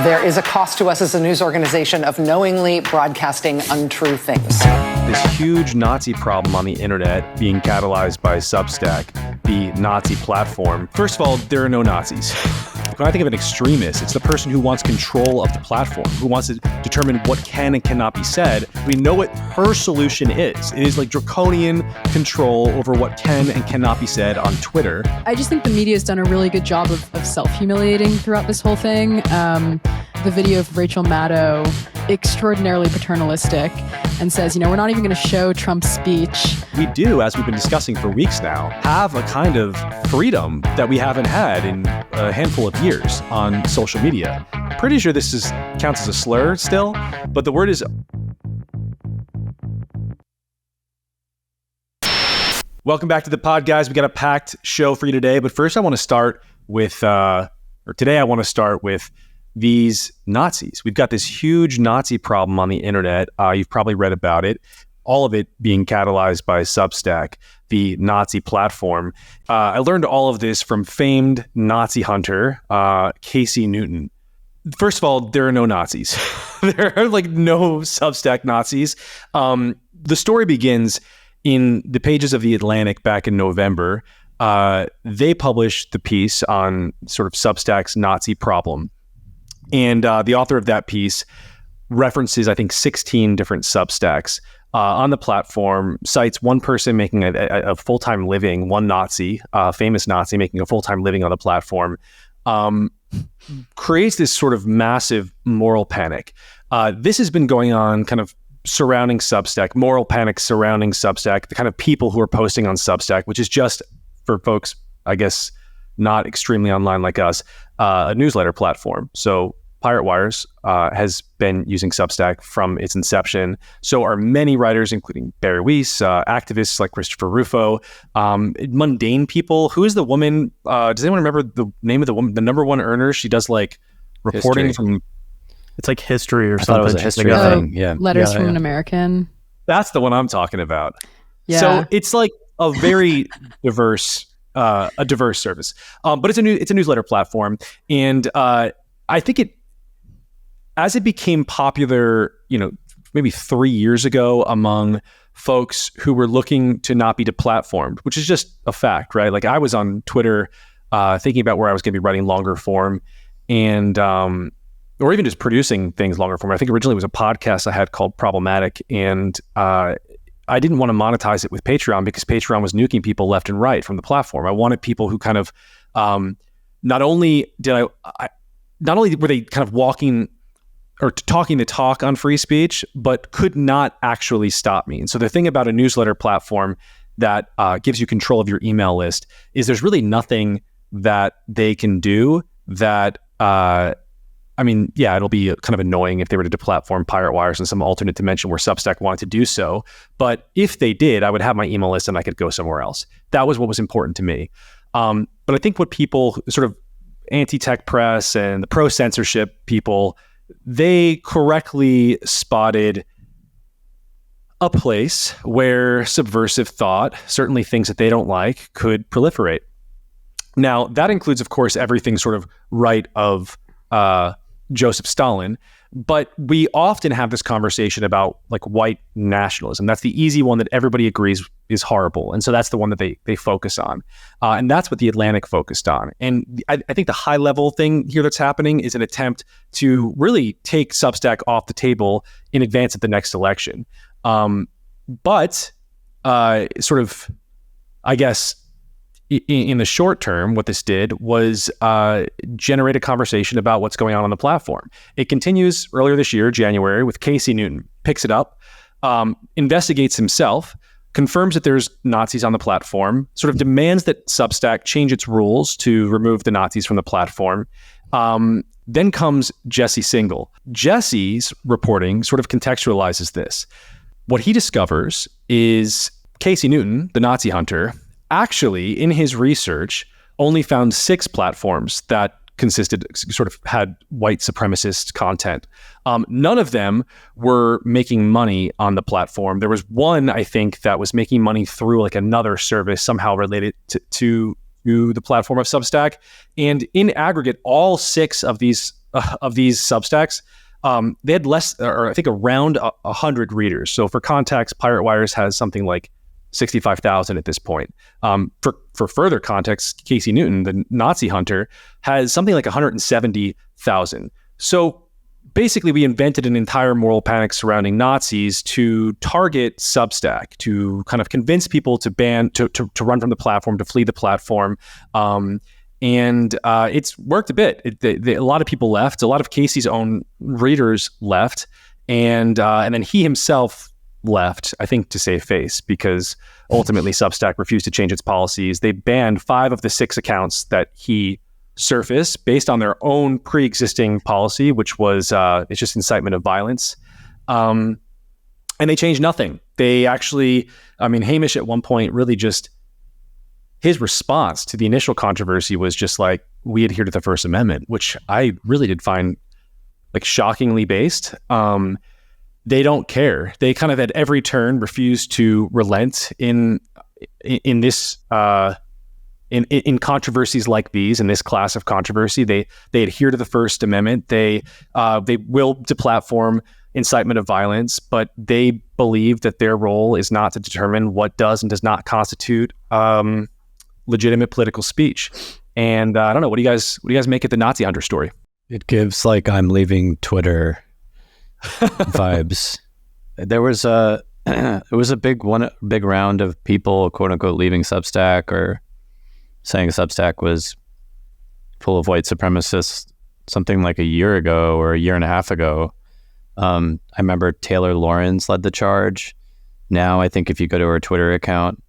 There is a cost to us as a news organization of knowingly broadcasting untrue things. This huge Nazi problem on the internet being catalyzed by Substack, the Nazi platform. First of all, there are no Nazis. When I think of an extremist, it's the person who wants control of the platform, who wants to determine what can and cannot be said. We know what her solution is. It is like draconian control over what can and cannot be said on Twitter. I just think the media has done a really good job of self-humiliating throughout this whole thing. The video of Rachel Maddow, extraordinarily paternalistic, and says, we're not even going to show Trump's speech. We do, as we've been discussing for weeks now, have a kind of freedom that we haven't had in a handful of years on social media. Pretty sure this counts as a slur still, but the word is... Welcome back to the pod, guys. We got a packed show for you today, but first I want to start with, today I want to start with these Nazis. We've got this huge Nazi problem on the internet. You've probably read about it. All of it being catalyzed by Substack, the Nazi platform. I learned all of this from famed Nazi hunter, Casey Newton. First of all, there are no Nazis. There are no Substack Nazis. The story begins in the pages of The Atlantic back in November. They published the piece on sort of Substack's Nazi problem. And the author of that piece references, I think, 16 different Substacks on the platform, cites one person making a full-time living, one Nazi, famous Nazi making a full-time living on the platform, creates this sort of massive moral panic. This has been going on kind of surrounding Substack, moral panic surrounding Substack, the kind of people who are posting on Substack, which is just, for folks, I guess, not extremely online like us, a newsletter platform. So Pirate Wires has been using Substack from its inception. So are many writers, including Barry Weiss, activists like Christopher Rufo, mundane people. Who is the woman? Does anyone remember the name of the woman? The number one earner? She does reporting from... It's like history or I something. thought it was a history thing. Yeah. Letters from an American. That's the one I'm talking about. Yeah. So it's like a very diverse service. But it's a newsletter platform. And I think as it became popular, maybe 3 years ago among folks who were looking to not be deplatformed, which is just a fact, right? I was on Twitter thinking about where I was going to be writing longer form and, or even just producing things longer form. I think originally it was a podcast I had called Problematic, and I didn't want to monetize it with Patreon because Patreon was nuking people left and right from the platform. I wanted people who kind of, not only were they kind of walking or talking the talk on free speech, but could not actually stop me. And so the thing about a newsletter platform that gives you control of your email list is there's really nothing that they can do that, it'll be kind of annoying if they were to deplatform Pirate Wires in some alternate dimension where Substack wanted to do so. But if they did, I would have my email list and I could go somewhere else. That was what was important to me. But I think what people, sort of anti-tech press and the pro-censorship people, they correctly spotted a place where subversive thought, certainly things that they don't like, could proliferate. Now, that includes, of course, everything sort of right of Joseph Stalin, but we often have this conversation about white nationalism. That's the easy one that everybody agrees is horrible. And so that's the one that they focus on. And that's what The Atlantic focused on. And I think the high level thing here that's happening is an attempt to really take Substack off the table in advance of the next election. But sort of, I guess, in the short term, what this did was generate a conversation about what's going on the platform. It continues earlier this year, January, with Casey Newton, picks it up, investigates himself, confirms that there's Nazis on the platform, sort of demands that Substack change its rules to remove the Nazis from the platform. Then comes Jesse Singal. Jesse's reporting sort of contextualizes this. What he discovers is Casey Newton, the Nazi hunter, actually, in his research, only found 6 platforms that had white supremacist content. None of them were making money on the platform. There was one, I think, that was making money through another service somehow related to the platform of Substack. And in aggregate, all 6 of these of these Substacks, they had less, or I think around 100 readers. So for context, Pirate Wires has something like 65,000 at this point. For further context, Casey Newton, the Nazi hunter, has something like 170,000. So basically, we invented an entire moral panic surrounding Nazis to target Substack, to kind of convince people to to run from the platform, to flee the platform. And it's worked a bit. A lot of people left. A lot of Casey's own readers left. And then he himself left, I think, to save face, because ultimately Substack refused to change its policies. They banned 5 of the 6 accounts that he surfaced based on their own pre-existing policy, which was it's just incitement of violence. And they changed nothing. They actually, Hamish at one point really just, his response to the initial controversy was just like, we adhere to the First Amendment, which I really did find like shockingly based. They don't care. They kind of at every turn refuse to relent in this in controversies like these, in this class of controversy. They adhere to the First Amendment. They will deplatform incitement of violence, but they believe that their role is not to determine what does and does not constitute legitimate political speech. And I don't know, what do you guys make of the Nazi hunter story? It gives like I'm leaving Twitter vibes. There was it was a big round of people, quote unquote, leaving Substack or saying Substack was full of white supremacists something like a year ago or a year and a half ago. I remember Taylor Lawrence led the charge. Now I think if you go to her Twitter account,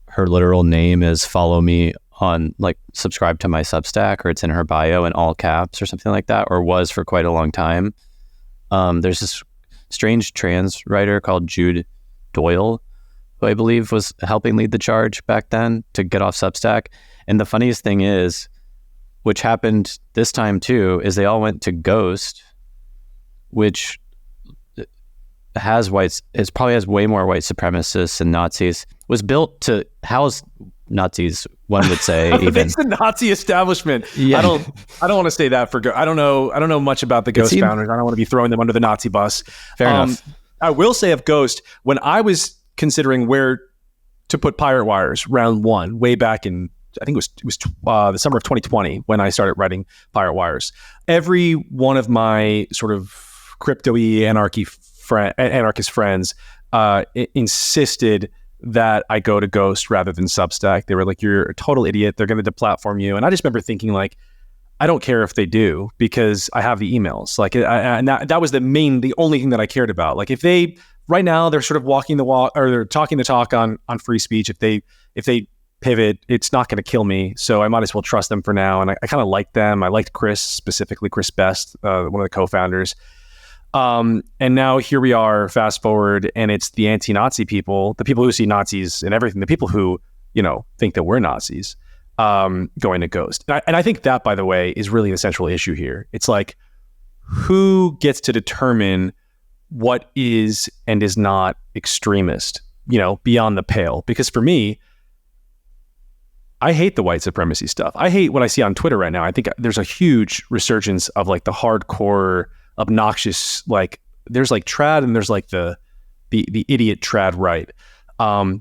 her literal name is follow me on, like, subscribe to my Substack, or it's in her bio in all caps or something like that, or was for quite a long time. There's this strange trans writer called Jude Doyle, who I believe was helping lead the charge back then to get off Substack. And the funniest thing is, which happened this time too, is they all went to Ghost, which probably has way more white supremacists and Nazis. Was built to house Nazis, one would say. Even it's the Nazi establishment. Yeah. I don't want to say that for I don't know much about the Ghost founders. I don't want to be throwing them under the Nazi bus. Fair enough. I will say of Ghost, when I was considering where to put Pirate Wires round 1, way back in, I think it was the summer of 2020 when I started writing Pirate Wires, every one of my sort of crypto-y anarchist friends insisted that I go to Ghost rather than Substack. They were like, you're a total idiot. They're going to deplatform you. And I just remember thinking, like, I don't care if they do, because I have the emails. Like, and that was the only thing that I cared about. Like, if they, right now, they're sort of walking the walk, or they're talking the talk on free speech. If they pivot, it's not going to kill me. So I might as well trust them for now. And I kind of like them. I liked Chris, specifically Chris Best, one of the co-founders. And now here we are, fast forward, and it's the anti-Nazi people, the people who see Nazis and everything, the people who, think that we're Nazis, going to Ghost. And I think that, by the way, is really the central issue here. It's like, who gets to determine what is and is not extremist, beyond the pale? Because for me, I hate the white supremacy stuff. I hate what I see on Twitter right now. I think there's a huge resurgence of like the hardcore, obnoxious, like there's like trad and there's like the idiot trad right.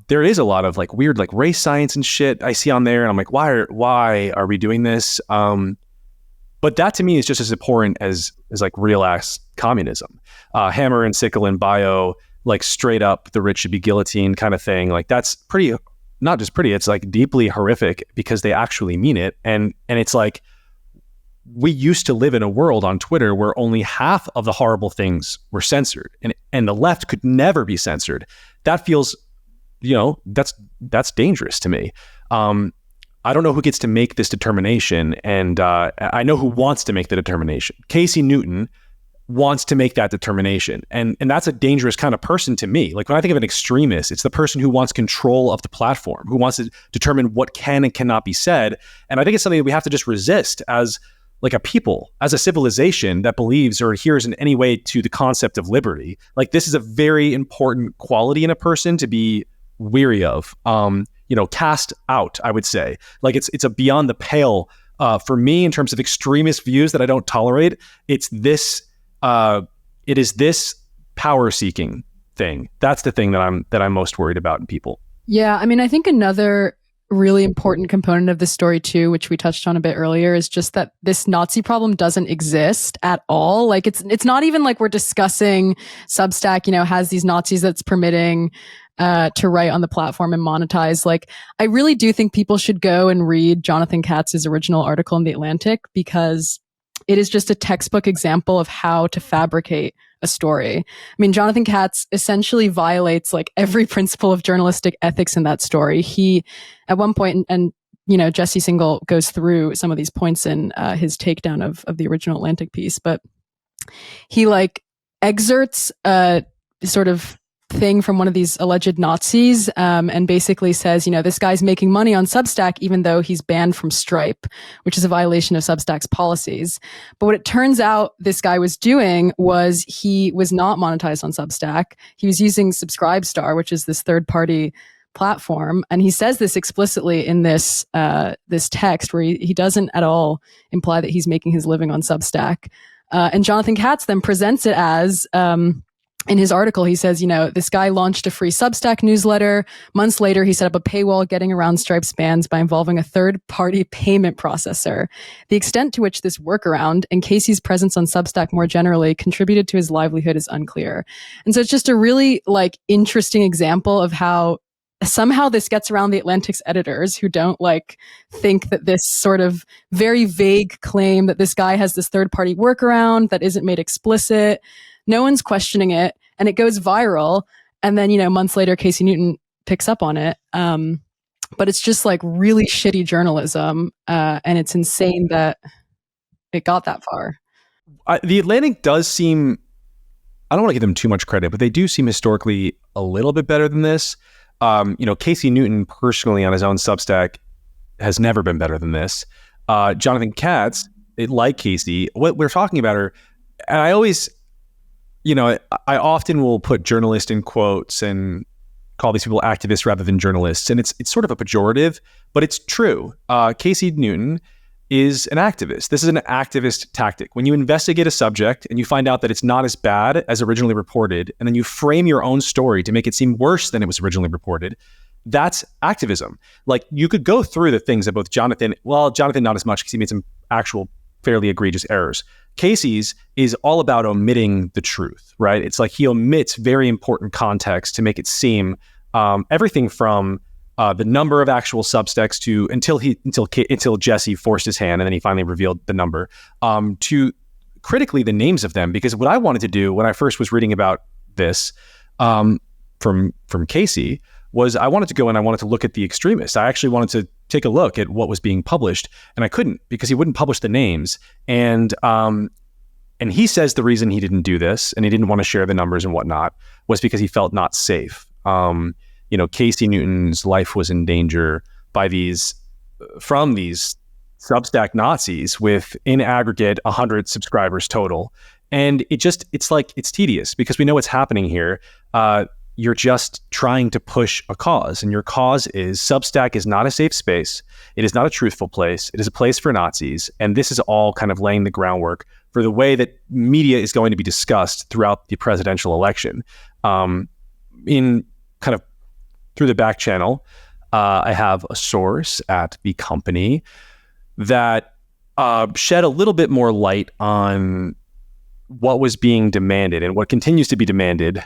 There is a lot of like weird like race science and shit I see on there, and I'm like, why are we doing this? But that to me is just as abhorrent as like real ass communism. Hammer and sickle in bio, like straight up the rich should be guillotined kind of thing. Like that's pretty, not just pretty, it's like deeply horrific because they actually mean it. And it's like, we used to live in a world on Twitter where only half of the horrible things were censored, and the left could never be censored. That feels, that's dangerous to me. I don't know who gets to make this determination, and I know who wants to make the determination. Casey Newton wants to make that determination, and that's a dangerous kind of person to me. Like when I think of an extremist, it's the person who wants control of the platform, who wants to determine what can and cannot be said. And I think it's something that we have to just resist as like a people, as a civilization that believes or adheres in any way to the concept of liberty. Like this is a very important quality in a person to be weary of, cast out, I would say. Like it's a beyond the pale For me, in terms of extremist views that I don't tolerate, it is this power seeking thing. That's the thing that I'm most worried about in people. Yeah, I mean, I think another really important component of this story too, which we touched on a bit earlier, is just that this Nazi problem doesn't exist at all. Like it's not even like we're discussing Substack, has these Nazis that's permitting to write on the platform and monetize. Like, I really do think people should go and read Jonathan Katz's original article in The Atlantic, because it is just a textbook example of how to fabricate a story. I mean, Jonathan Katz essentially violates like every principle of journalistic ethics in that story. He, at one point, and Jesse Singal goes through some of these points in his takedown of the original Atlantic piece, but he like excerpts a sort of thing from one of these alleged Nazis, and basically says, this guy's making money on Substack even though he's banned from Stripe, which is a violation of Substack's policies. But what it turns out this guy was doing was he was not monetized on Substack. He was using Subscribestar, which is this third-party platform, and he says this explicitly in this text, where he doesn't at all imply that he's making his living on Substack. And Jonathan Katz then presents it as, in his article, he says, this guy launched a free Substack newsletter. Months later, he set up a paywall getting around Stripe's bans by involving a third-party payment processor. The extent to which this workaround and Casey's presence on Substack more generally contributed to his livelihood is unclear. And so it's just a really interesting example of how somehow this gets around the Atlantic's editors, who don't think that this sort of very vague claim that this guy has this third-party workaround that isn't made explicit. No one's questioning it, and it goes viral. And then, months later, Casey Newton picks up on it. But it's just really shitty journalism. And it's insane that it got that far. The Atlantic does seem, I don't want to give them too much credit, but they do seem historically a little bit better than this. Casey Newton personally on his own Substack has never been better than this. Jonathan Katz, like Casey, what we're talking about are, and I always, I often will put journalist in quotes and call these people activists rather than journalists. And it's sort of a pejorative, but it's true. Casey Newton is an activist. This is an activist tactic. When you investigate a subject and you find out that it's not as bad as originally reported, and then you frame your own story to make it seem worse than it was originally reported, that's activism. You could go through the things that both Jonathan not as much because he made some actual fairly egregious errors. Casey's is all about omitting the truth, right? It's he omits very important context to make it seem everything from the number of actual Substacks to until Jesse forced his hand and then he finally revealed the number, to critically the names of them. Because what I wanted to do when I first was reading about this from Casey was I wanted to go and I wanted to look at the extremists. I actually wanted to take a look at what was being published, and I couldn't because he wouldn't publish the names. And he says the reason he didn't do this and he didn't want to share the numbers and whatnot was because he felt not safe. Casey Newton's life was in danger by these Substack Nazis with in aggregate 100 subscribers total. And it's tedious because we know what's happening here. You're just trying to push a cause, and your cause is Substack is not a safe space. It is not a truthful place. It is a place for Nazis. And this is all kind of laying the groundwork for the way that media is going to be discussed throughout the presidential election. In kind of through the back channel, I have a source at the company that shed a little bit more light on what was being demanded and what continues to be demanded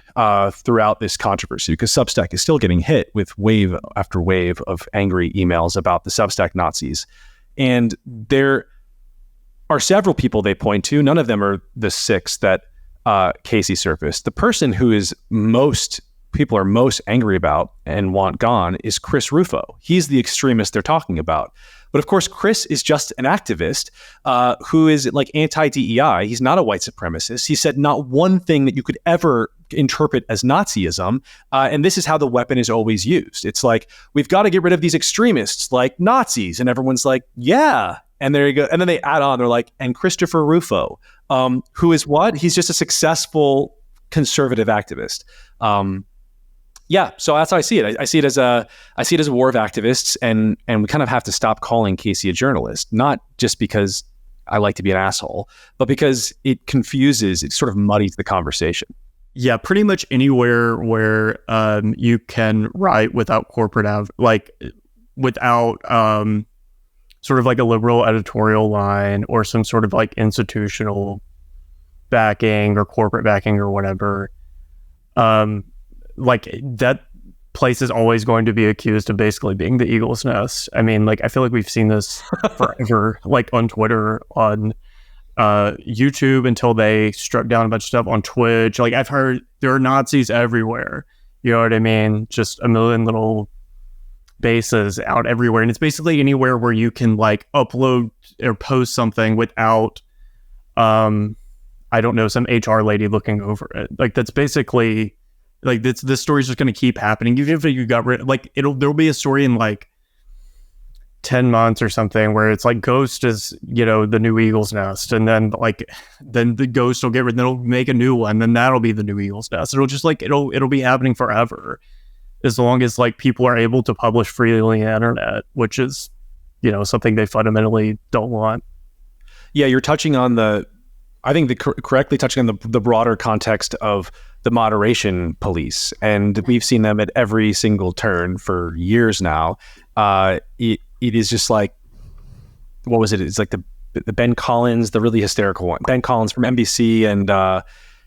throughout this controversy, because Substack is still getting hit with wave after wave of angry emails about the Substack Nazis. And there are several people they point to. None of them are the six that Casey surfaced. The person who people are most angry about and want gone is Chris Rufo. He's the extremist they're talking about. But of course, Chris is just an activist who is anti-DEI. He's not a white supremacist. He said not one thing that you could ever interpret as Nazism. And this is how the weapon is always used. It's we've got to get rid of these extremists like Nazis. And everyone's yeah. And there you go. And then they add on, they're and Christopher Rufo, who is what? He's just a successful conservative activist. Yeah, so that's how I see it. I see it as a war of activists, and we kind of have to stop calling Casey a journalist, not just because I like to be an asshole, but because it sort of muddies the conversation. Yeah, pretty much anywhere where you can write without without sort of like a liberal editorial line or some sort of like institutional backing or corporate backing or whatever. Like that place is always going to be accused of basically being the eagle's nest. I mean, like, I feel like we've seen this forever, like on Twitter, on YouTube, until they struck down a bunch of stuff on Twitch. Like, I've heard there are Nazis everywhere. You know what I mean? Just a million little bases out everywhere. And it's basically anywhere where you can like upload or post something without, I don't know, some HR lady looking over it. Like, that's basically... Like this story's just going to keep happening. Even if you got rid, like there'll be a story in like 10 months or something where it's like Ghost is, you know, the new eagle's nest, and then the Ghost will get rid, then it'll make a new one, then that'll be the new eagle's nest. It'll just like it'll be happening forever, as long as like people are able to publish freely on the internet, which is, you know, something they fundamentally don't want. Yeah, you're touching on correctly touching on the broader context of the moderation police, and we've seen them at every single turn for years now. It is just like, what was it? It's like the Ben Collins, the really hysterical one, Ben Collins from NBC, and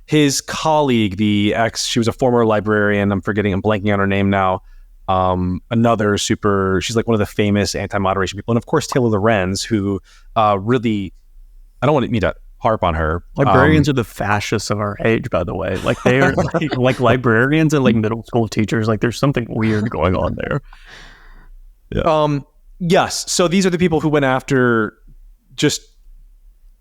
his colleague, she was a former librarian. I'm blanking on her name now. She's like one of the famous anti-moderation people, and of course Taylor Lorenz, who really, I don't want me to harp on her. Librarians are the fascists of our age, by the way. Like, they are like librarians and like middle school teachers. Like, there's something weird going on there. Yeah. Yes. So these are the people who went after just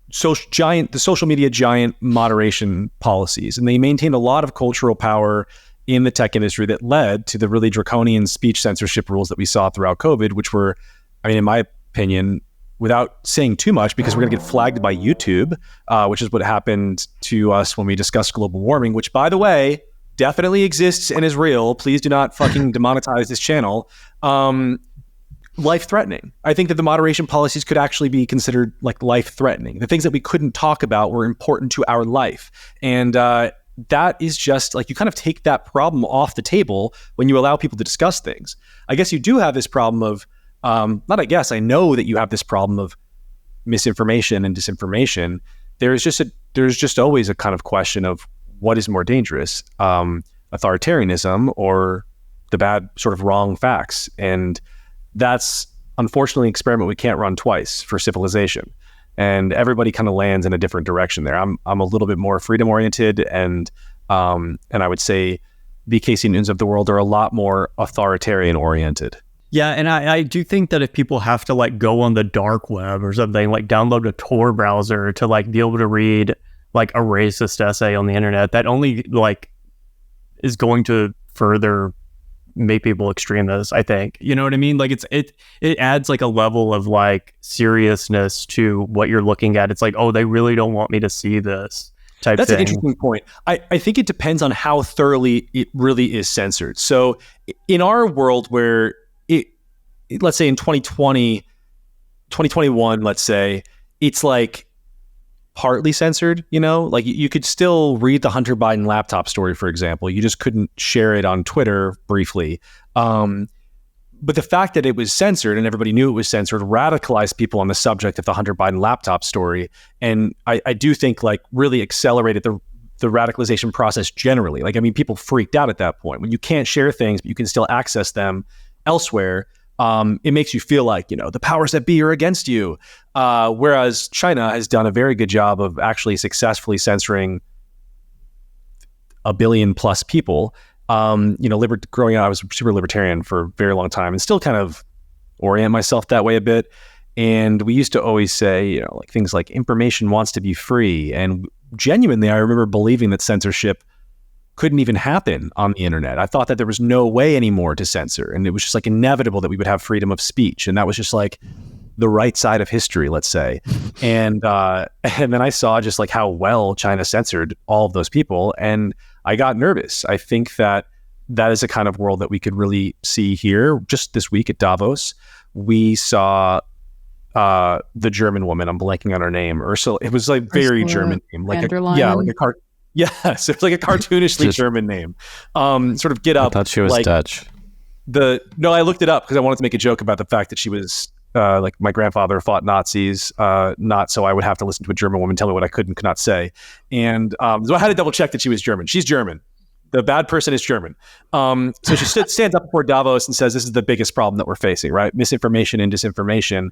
the social media giant moderation policies, and they maintained a lot of cultural power in the tech industry that led to the really draconian speech censorship rules that we saw throughout COVID, which were, I mean, in my opinion, without saying too much, because we're going to get flagged by YouTube, which is what happened to us when we discussed global warming, which, by the way, definitely exists and is real. Please do not fucking demonetize this channel. Life-threatening. I think that the moderation policies could actually be considered like life-threatening. The things that we couldn't talk about were important to our life. And that is just like, you kind of take that problem off the table when you allow people to discuss things. I guess you do have this problem of, I know that you have this problem of misinformation and disinformation. There's just always a kind of question of what is more dangerous, authoritarianism or the bad sort of wrong facts. And that's unfortunately an experiment we can't run twice for civilization. And everybody kind of lands in a different direction there. I'm a little bit more freedom oriented, and I would say the Casey Newtons of the world are a lot more authoritarian oriented. Yeah, and I do think that if people have to like go on the dark web or something, like download a Tor browser to like be able to read like a racist essay on the internet, that only like is going to further make people extremists, I think. You know what I mean? Like, it adds like a level of like seriousness to what you're looking at. It's like, oh, they really don't want me to see this type That's thing. An interesting point. I think it depends on how thoroughly it really is censored. So in our world where let's say in 2020, 2021, let's say, it's like partly censored, you know, like you could still read the Hunter Biden laptop story, for example. You just couldn't share it on Twitter briefly. But the fact that it was censored and everybody knew it was censored radicalized people on the subject of the Hunter Biden laptop story. And I do think like really accelerated the radicalization process generally. Like, I mean, people freaked out at that point. When you can't share things, but you can still access them elsewhere, it makes you feel like, you know, the powers that be are against you. Whereas China has done a very good job of actually successfully censoring 1 billion plus people. You know, growing up, I was super libertarian for a very long time and still kind of orient myself that way a bit. And we used to always say, you know, like things like information wants to be free. And genuinely, I remember believing that censorship couldn't even happen on the internet. I thought that there was no way anymore to censor. And it was just like inevitable that we would have freedom of speech. And that was just like the right side of history, let's say. And then I saw just like how well China censored all of those people. And I got nervous. I think that that is a kind of world that we could really see here. Just this week at Davos, we saw the German woman, I'm blanking on her name, Ursula. It was like very Ursula German name, like yes, it was like a cartoonishly German name. Sort of get up. I thought she was like, Dutch. No, I looked it up because I wanted to make a joke about the fact that she was like my grandfather fought Nazis, not so I would have to listen to a German woman tell me what I could and could not say. And so I had to double check that she was German. She's German. The bad person is German. So she stands up before Davos and says, this is the biggest problem that we're facing, right? Misinformation and disinformation.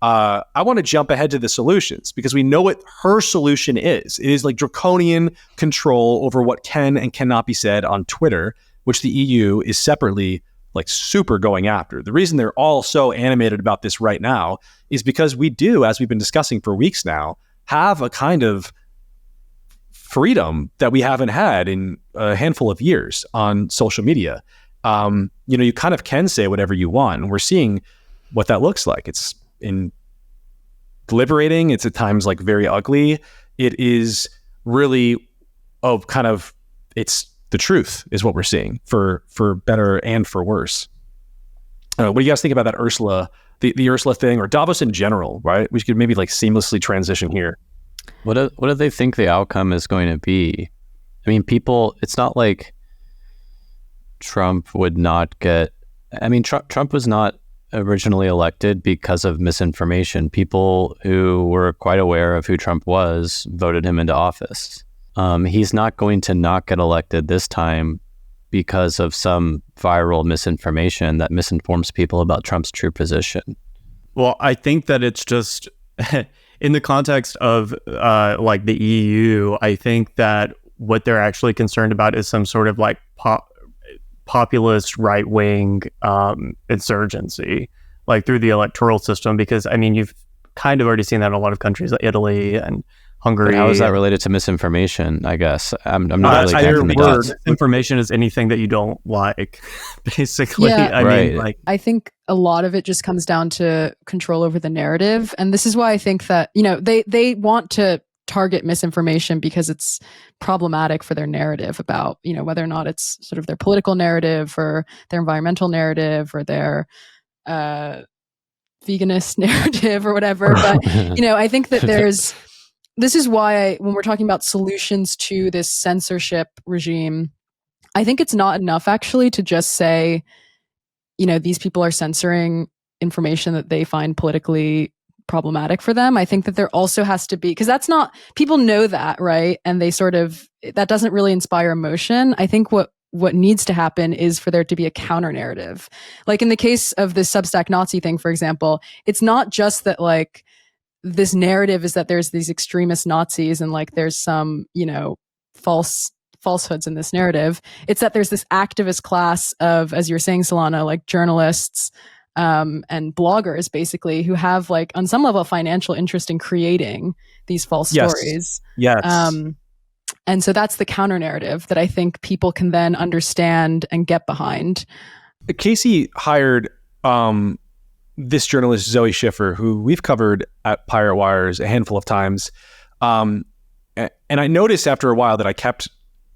I want to jump ahead to the solutions because we know what her solution is. It is like draconian control over what can and cannot be said on Twitter, which the EU is separately like super going after. The reason they're all so animated about this right now is because we do, as we've been discussing for weeks now, have a kind of freedom that we haven't had in a handful of years on social media. You kind of can say whatever you want, and we're seeing what that looks like. It's liberating. It's at times like very ugly. It is really it's the truth is what we're seeing for better and for worse. What do you guys think about that Ursula, the Ursula thing, or Davos in general, right? We could maybe like seamlessly transition here. What do they think the outcome is going to be? I mean, it's not like Trump would not get, Trump was not originally elected because of misinformation. People who were quite aware of who Trump was voted him into office. He's not going to not get elected this time because of some viral misinformation that misinforms people about Trump's true position. Well, I think that it's just in the context of like the EU, I think that what they're actually concerned about is some sort of like populist right-wing insurgency, like through the electoral system, because you've kind of already seen that in a lot of countries like Italy and Hungary. But how is that related to misinformation? I guess I'm not really connecting the dots. Information is anything that you don't like, basically. Yeah. I think a lot of it just comes down to control over the narrative, and this is why I think that they want to target misinformation because it's problematic for their narrative about whether or not it's sort of their political narrative or their environmental narrative or their veganist narrative or whatever. But I think that this is why when we're talking about solutions to this censorship regime, I think it's not enough actually to just say, these people are censoring information that they find politically problematic for them. I think that there also has to be, because people know that, right? And they that doesn't really inspire emotion. I think what needs to happen is for there to be a counter narrative. Like in the case of this Substack Nazi thing, for example, it's not just that like this narrative is that there's these extremist Nazis and like there's some, falsehoods in this narrative. It's that there's this activist class of, as you're saying, Solana, like journalists and bloggers basically who have like on some level a financial interest in creating these false stories. Yes. And so that's the counter narrative that I think people can then understand and get behind. Casey hired this journalist, Zoe Schiffer, who we've covered at Pirate Wires a handful of times. And I noticed after a while that I kept,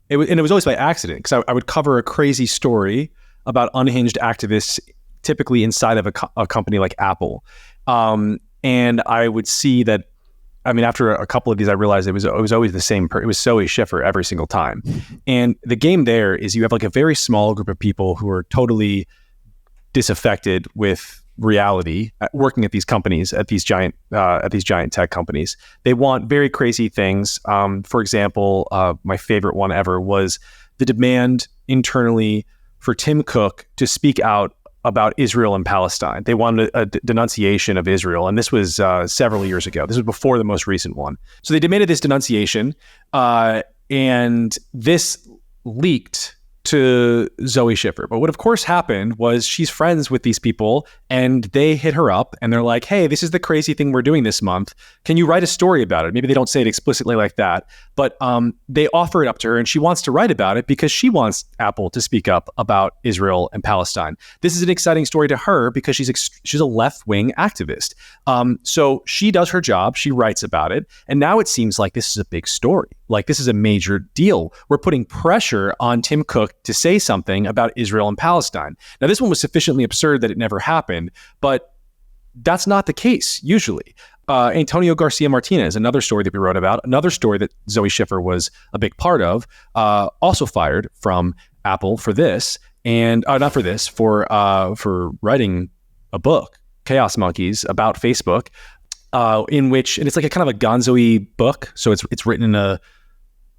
and it was always by accident, because I would cover a crazy story about unhinged activists, typically inside of a company like Apple. And I would see that, after a couple of these, I realized it was always the same it was Zoe Schiffer every single time. And the game there is you have like a very small group of people who are totally disaffected with reality, working at these companies, at these giant tech companies. They want very crazy things. For example, my favorite one ever was the demand internally for Tim Cook to speak out about Israel and Palestine. They wanted a denunciation of Israel, and this was several years ago. This was before the most recent one. So they demanded this denunciation, and this leaked to Zoe Schiffer. But what of course happened was she's friends with these people and they hit her up and they're like, hey, this is the crazy thing we're doing this month. Can you write a story about it? Maybe they don't say it explicitly like that, but they offer it up to her and she wants to write about it because she wants Apple to speak up about Israel and Palestine. This is an exciting story to her because she's a left-wing activist. So she does her job, she writes about it, and now it seems like this is a big story. Like, this is a major deal. We're putting pressure on Tim Cook to say something about Israel and Palestine. Now, this one was sufficiently absurd that it never happened, but that's not the case usually. Antonio Garcia Martinez, another story that we wrote about, another story that Zoe Schiffer was a big part of, also fired from Apple for this, and not for this, for writing a book, Chaos Monkeys, about Facebook, in which, and it's like a kind of a gonzo-y book, so it's written in a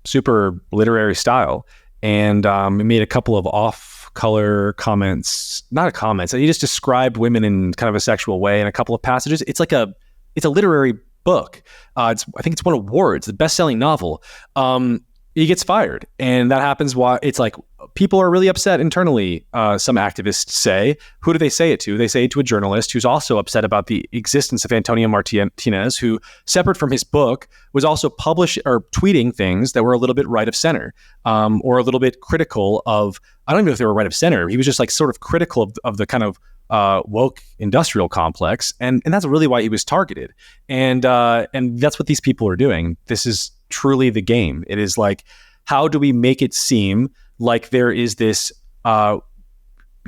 super literary style, and it made a couple of off-color comments, not comments, he just described women in kind of a sexual way in a couple of passages. It's a literary book. I think it's won awards, the best-selling novel. He gets fired, and that happens while it's like people are really upset internally. Some activists say, who do they say it to? They say it to a journalist who's also upset about the existence of Antonio Martinez, who, separate from his book, was also tweeting things that were a little bit right of center, or a little bit critical of, I don't even know if they were right of center. He was just like sort of critical of the kind of woke industrial complex, and that's really why he was targeted. And that's what these people are doing. This is truly the game. It is like, how do we make it seem like there is this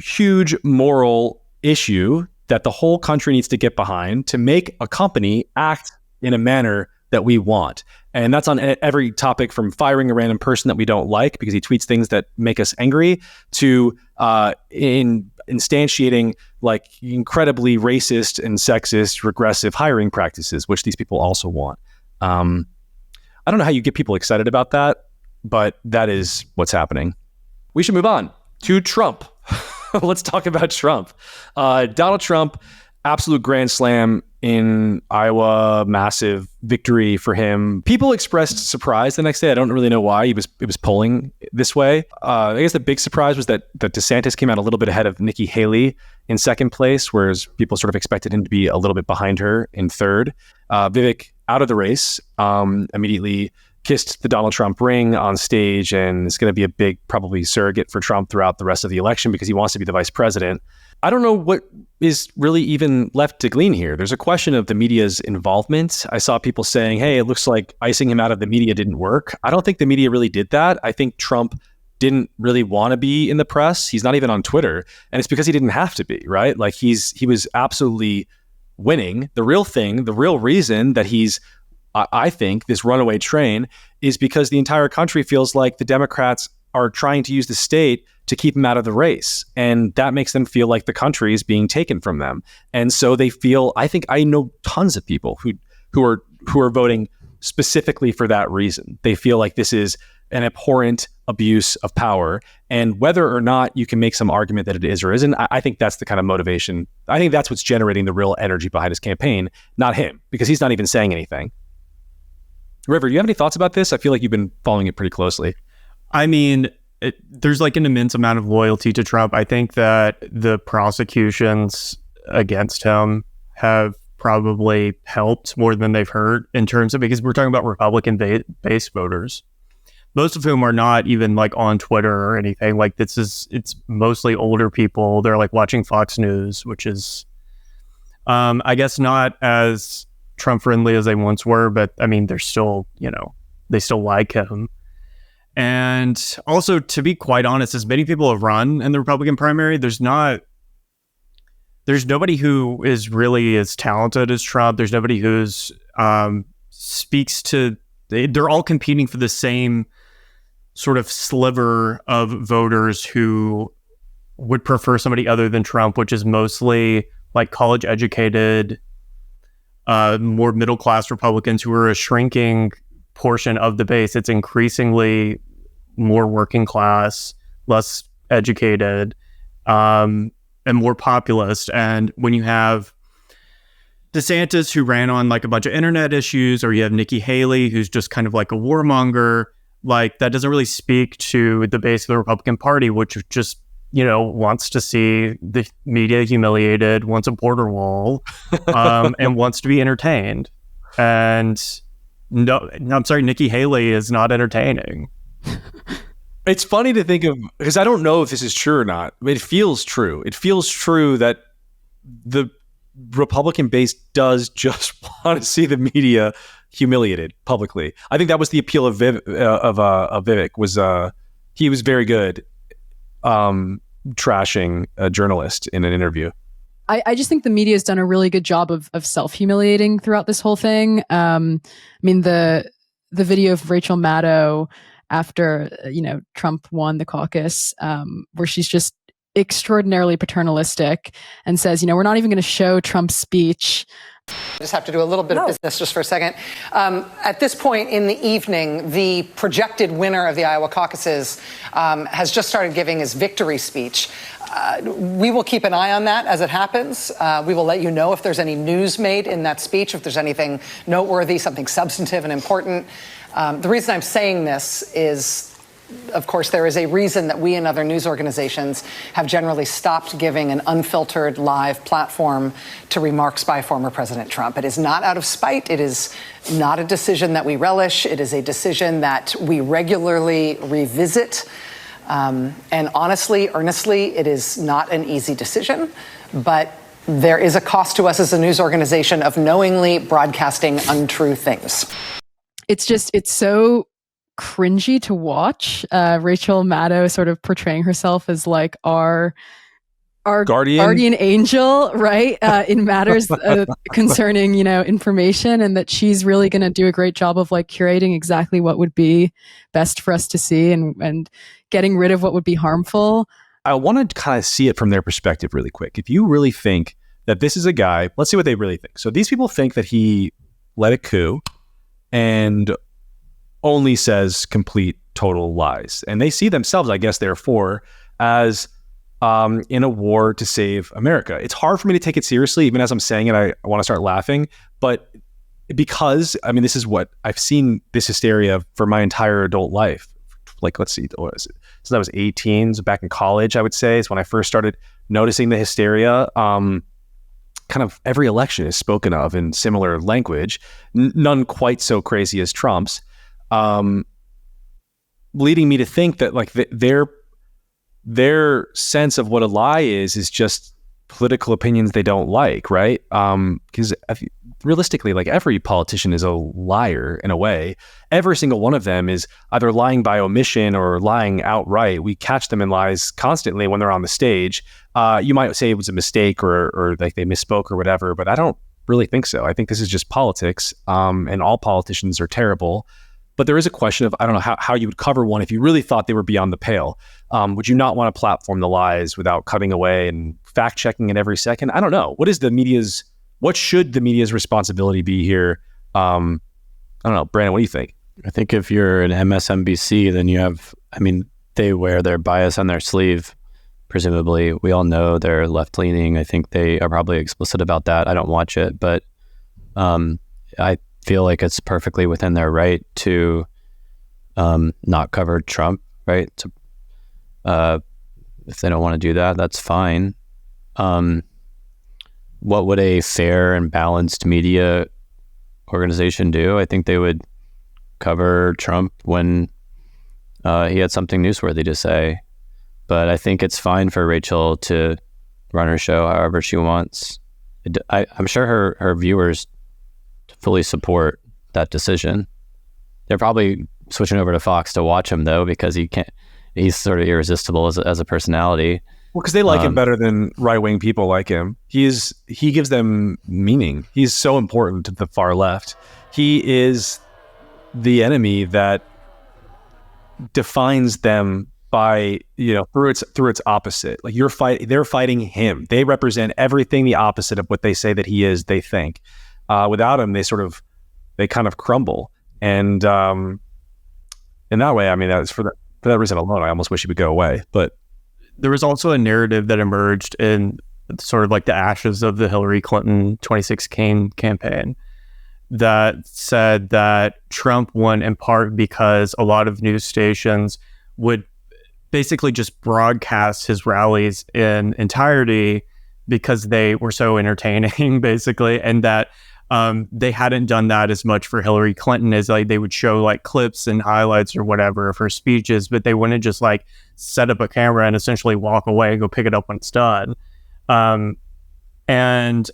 huge moral issue that the whole country needs to get behind to make a company act in a manner that we want? And that's on every topic, from firing a random person that we don't like because he tweets things that make us angry, to instantiating like incredibly racist and sexist, regressive hiring practices, which these people also want. I don't know how you get people excited about that, but that is what's happening. We should move on to Trump. Let's talk about Trump. Donald Trump, absolute grand slam in Iowa, massive victory for him. People expressed surprise the next day. I don't really know why it was polling this way. I guess the big surprise was that DeSantis came out a little bit ahead of Nikki Haley in second place, whereas people sort of expected him to be a little bit behind her in third. Vivek out of the race, immediately kissed the Donald Trump ring on stage, and is going to be a big, probably surrogate for Trump throughout the rest of the election because he wants to be the vice president. I don't know what is really even left to glean here. There's a question of the media's involvement. I saw people saying, hey, it looks like icing him out of the media didn't work. I don't think the media really did that. I think Trump didn't really want to be in the press. He's not even on Twitter. And it's because he didn't have to be, right? Like he was absolutely winning. The real thing, the real reason that he's, I think, this runaway train is because the entire country feels like the Democrats are trying to use the state to keep him out of the race. And that makes them feel like the country is being taken from them. And so they feel, I think I know tons of people who are voting specifically for that reason. They feel like this is an abhorrent abuse of power. And whether or not you can make some argument that it is or isn't, I think that's the kind of motivation. I think that's what's generating the real energy behind his campaign, not him, because he's not even saying anything. River, do you have any thoughts about this? I feel like you've been following it pretty closely. I mean, there's like an immense amount of loyalty to Trump. I think that the prosecutions against him have probably helped more than they've hurt in terms of, because we're talking about Republican-based voters, most of whom are not even like on Twitter or anything. Like it's mostly older people. They're like watching Fox News, which is, I guess, not as Trump friendly as they once were, but I mean, they're still, they still like him. And also, to be quite honest, as many people have run in the Republican primary, there's nobody who is really as talented as Trump. There's nobody who's they're all competing for the same sort of sliver of voters who would prefer somebody other than Trump, which is mostly like college educated, more middle class Republicans who are a shrinking portion of the base. It's increasingly more working class, less educated, and more populist. And when you have DeSantis, who ran on like a bunch of internet issues, or you have Nikki Haley, who's just kind of like a warmonger, like that doesn't really speak to the base of the Republican Party, which just, wants to see the media humiliated, wants a border wall, and wants to be entertained. And no, I'm sorry, Nikki Haley is not entertaining. It's funny to think of, because I don't know if this is true or not, but it feels true. It feels true that the Republican base does just want to see the media humiliated publicly. I think that was the appeal of Vivek was he was very good trashing a journalist in an interview. I just think the media has done a really good job of self-humiliating throughout this whole thing. I mean, the video of Rachel Maddow after, Trump won the caucus, where she's just extraordinarily paternalistic and says, we're not even going to show Trump's speech. I just have to do a little bit of business just for a second. At this point in the evening, the projected winner of the Iowa caucuses has just started giving his victory speech. We will keep an eye on that as it happens. We will let you know if there's any news made in that speech, if there's anything noteworthy, something substantive and important. The reason I'm saying this is, of course, there is a reason that we and other news organizations have generally stopped giving an unfiltered live platform to remarks by former President Trump. It is not out of spite. It is not a decision that we relish. It is a decision that we regularly revisit. And honestly, earnestly, it is not an easy decision, but there is a cost to us as a news organization of knowingly broadcasting untrue things. It's so cringy to watch. Rachel Maddow sort of portraying herself as like our guardian angel, right? In matters concerning, information, and that she's really going to do a great job of like curating exactly what would be best for us to see and getting rid of what would be harmful. I want to kind of see it from their perspective really quick. If you really think that this is a guy, let's see what they really think. So these people think that he led a coup and only says complete, total lies. And they see themselves, I guess, therefore, as in a war to save America. It's hard for me to take it seriously. Even as I'm saying it, I want to start laughing. But because, this is what I've seen this hysteria for my entire adult life. Like, let's see, what is it? Since I was 18, so back in college, I would say, is when I first started noticing the hysteria. Kind of every election is spoken of in similar language, none quite so crazy as Trump's. Leading me to think that like their sense of what a lie is just political opinions they don't like, right? Because realistically, like every politician is a liar in a way. Every single one of them is either lying by omission or lying outright. We catch them in lies constantly when they're on the stage. You might say it was a mistake or like they misspoke or whatever, but I don't really think so. I think this is just politics, and all politicians are terrible. But there is a question of, I don't know how you would cover one if you really thought they were beyond the pale. Would you not want to platform the lies without cutting away and fact checking it every second? I don't know. What should the media's responsibility be here? I don't know. Brandon, what do you think? I think if you're an MSNBC, then you have, they wear their bias on their sleeve, presumably. We all know they're left-leaning. I think they are probably explicit about that. I don't watch it, but I feel like it's perfectly within their right to not cover Trump, right? If they don't want to do that, that's fine. What would a fair and balanced media organization do? I think they would cover Trump when he had something newsworthy to say. But I think it's fine for Rachel to run her show however she wants. I'm sure her viewers fully support that decision. They're probably switching over to Fox to watch him though, because he's sort of irresistible as a personality. Well, because they like him better than right-wing people like him. He gives them meaning. He's so important to the far left. He is the enemy that defines them by, through its opposite. Like they're fighting him. They represent everything the opposite of what they say that he is, they think. Without him, they kind of crumble. And in that way, that's for that reason alone, I almost wish he would go away. But there was also a narrative that emerged in sort of like the ashes of the Hillary Clinton 2016 campaign that said that Trump won in part because a lot of news stations would basically just broadcast his rallies in entirety because they were so entertaining, basically, and that they hadn't done that as much for Hillary Clinton as like they would show like clips and highlights or whatever of her speeches, but they wouldn't just like set up a camera and essentially walk away and go pick it up when it's done. And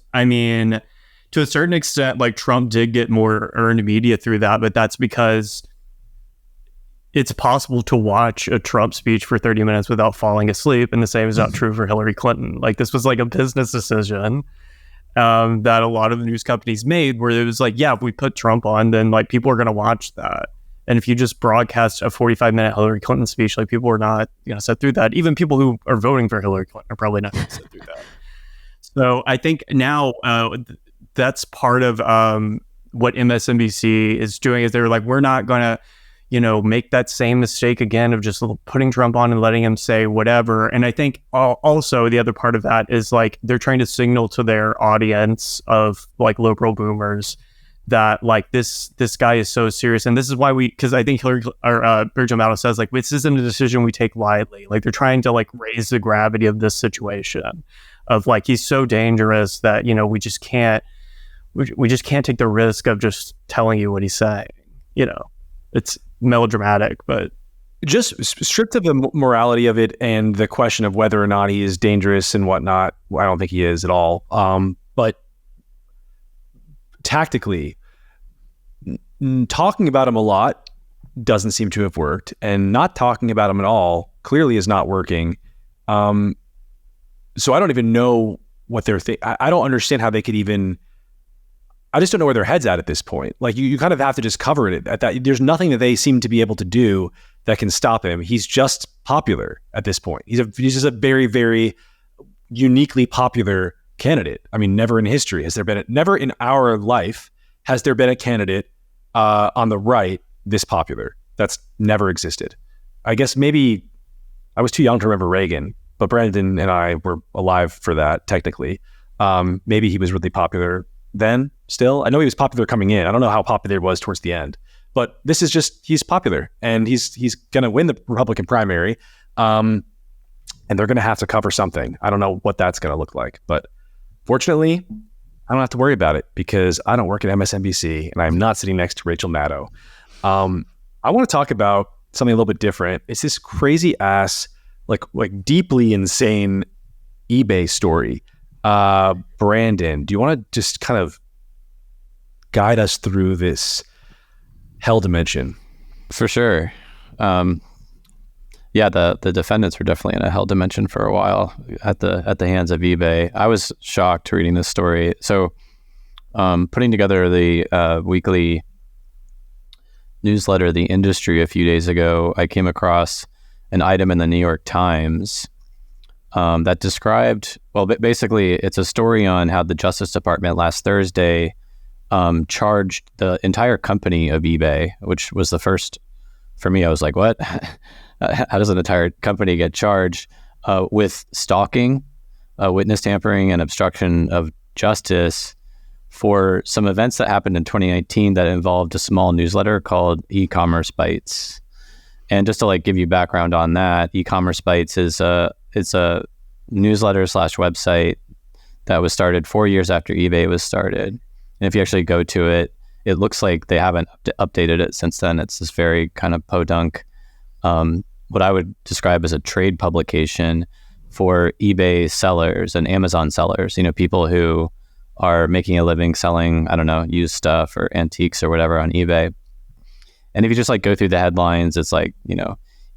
to a certain extent, like Trump did get more earned media through that, but that's because it's possible to watch a Trump speech for 30 minutes without falling asleep. And the same is not true for Hillary Clinton. Like, this was like a business decision that a lot of the news companies made, where it was like, yeah, if we put Trump on, then like people are going to watch that. And if you just broadcast a 45-minute Hillary Clinton speech, like people are not going to sit through that. Even people who are voting for Hillary Clinton are probably not going to sit through that. So I think now that's part of what MSNBC is doing, is they're like, we're not going to, make that same mistake again of just putting Trump on and letting him say whatever. And I think also the other part of that is like they're trying to signal to their audience of like liberal boomers that like this guy is so serious. And this is why because I think Rachel Maddow says like, this isn't a decision we take lightly. Like they're trying to like raise the gravity of this situation of like, he's so dangerous that, we just can't take the risk of just telling you what he's saying. It's melodramatic, but just stripped of the morality of it and the question of whether or not he is dangerous and whatnot. I don't think he is at all. But tactically, talking about him a lot doesn't seem to have worked, and not talking about him at all clearly is not working. So I don't even know what they're thinking. I don't understand how they could even. I just don't know where their head's at this point. Like you kind of have to just cover it at that. There's nothing that they seem to be able to do that can stop him. He's just popular at this point. He's just a very, very uniquely popular candidate. I mean, never in history never in our life has there been a candidate on the right this popular. That's never existed. I guess maybe I was too young to remember Reagan, but Brandon and I were alive for that technically. Maybe he was really popular then still. I know he was popular coming in. I don't know how popular he was towards the end, but this is just, he's popular and he's going to win the Republican primary. And they're going to have to cover something. I don't know what that's going to look like, but fortunately I don't have to worry about it because I don't work at MSNBC and I'm not sitting next to Rachel Maddow. I want to talk about something a little bit different. It's this crazy ass, like deeply insane eBay story. Brandon, do you want to just kind of guide us through this hell dimension? For sure. Yeah, the defendants were definitely in a hell dimension for a while at the hands of eBay. I was shocked reading this story. So, putting together the weekly newsletter, The Industry, a few days ago, I came across an item in the New York Times that described, well, basically, it's a story on how the Justice Department last Thursday charged the entire company of eBay, which was the first, for me, I was like, what? How does an entire company get charged with stalking, witness tampering, and obstruction of justice for some events that happened in 2019 that involved a small newsletter called E-commerce Bytes. And just to like give you background on that, E-commerce Bytes is it's a newsletter / website that was started 4 years after eBay was started. And if you actually go to it, it looks like they haven't updated it since then. It's this very kind of podunk, what I would describe as a trade publication for eBay sellers and Amazon sellers, people who are making a living selling, I don't know, used stuff or antiques or whatever on eBay. And if you just like go through the headlines, it's like,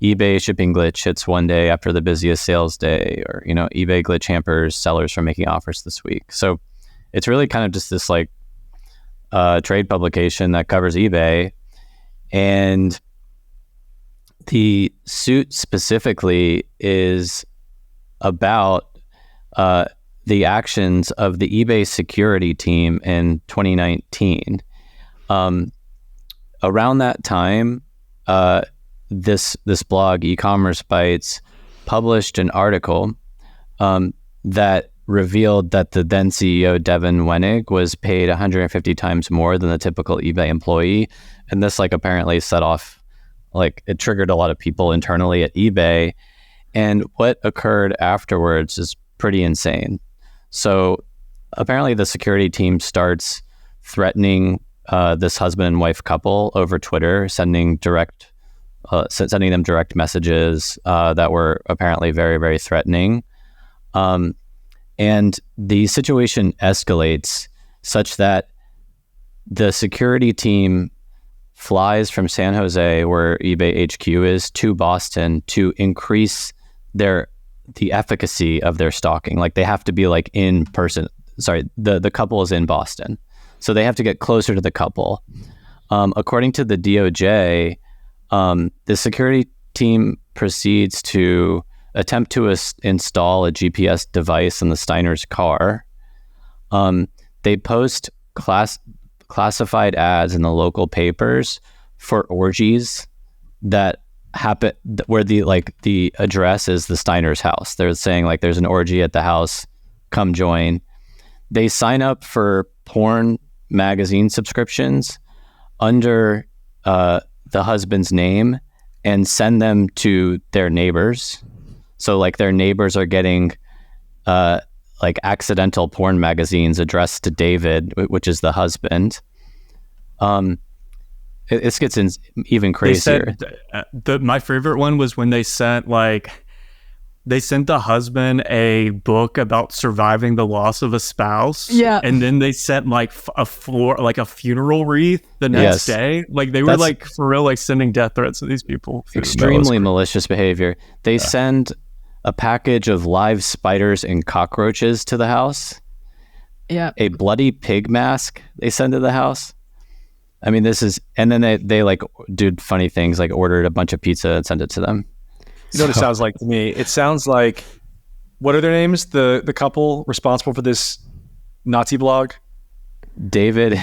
eBay shipping glitch hits one day after the busiest sales day, or, eBay glitch hampers sellers from making offers this week. So it's really kind of just this like trade publication that covers eBay. And the suit specifically is about the actions of the eBay security team in 2019. Around that time, this blog, E-commerce Bytes, published an article that revealed that the then CEO, Devin Wenig, was paid 150 times more than the typical eBay employee. And this apparently set off, it triggered a lot of people internally at eBay. And what occurred afterwards is pretty insane. So apparently the security team starts threatening this husband and wife couple over Twitter, sending them direct messages that were apparently very, very threatening. And the situation escalates such that the security team flies from San Jose, where eBay HQ is, to Boston to increase the efficacy of their stalking. Like they have to be like in person. Sorry, the couple is in Boston, so they have to get closer to the couple. According to the DOJ, the security team proceeds to attempt to install a GPS device in the Steiner's car. They post classified ads in the local papers for orgies that happen where the address is the Steiner's house. They're saying like there's an orgy at the house, come join. They sign up for porn magazine subscriptions under the husband's name and send them to their neighbors. So like their neighbors are getting like accidental porn magazines addressed to David, which is the husband. It gets even crazier. My favorite one was when they sent the husband a book about surviving the loss of a spouse. Yeah. And then they sent like a funeral wreath the next day. Like they were like for real, like sending death threats to these people. Extremely malicious behavior. They send a package of live spiders and cockroaches to the house. Yeah. A bloody pig mask they send to the house. I mean, and then they like do funny things, like ordered a bunch of pizza and sent it to them. You know what it sounds like to me? It sounds like, what are their names? The couple responsible for this Nazi blog? David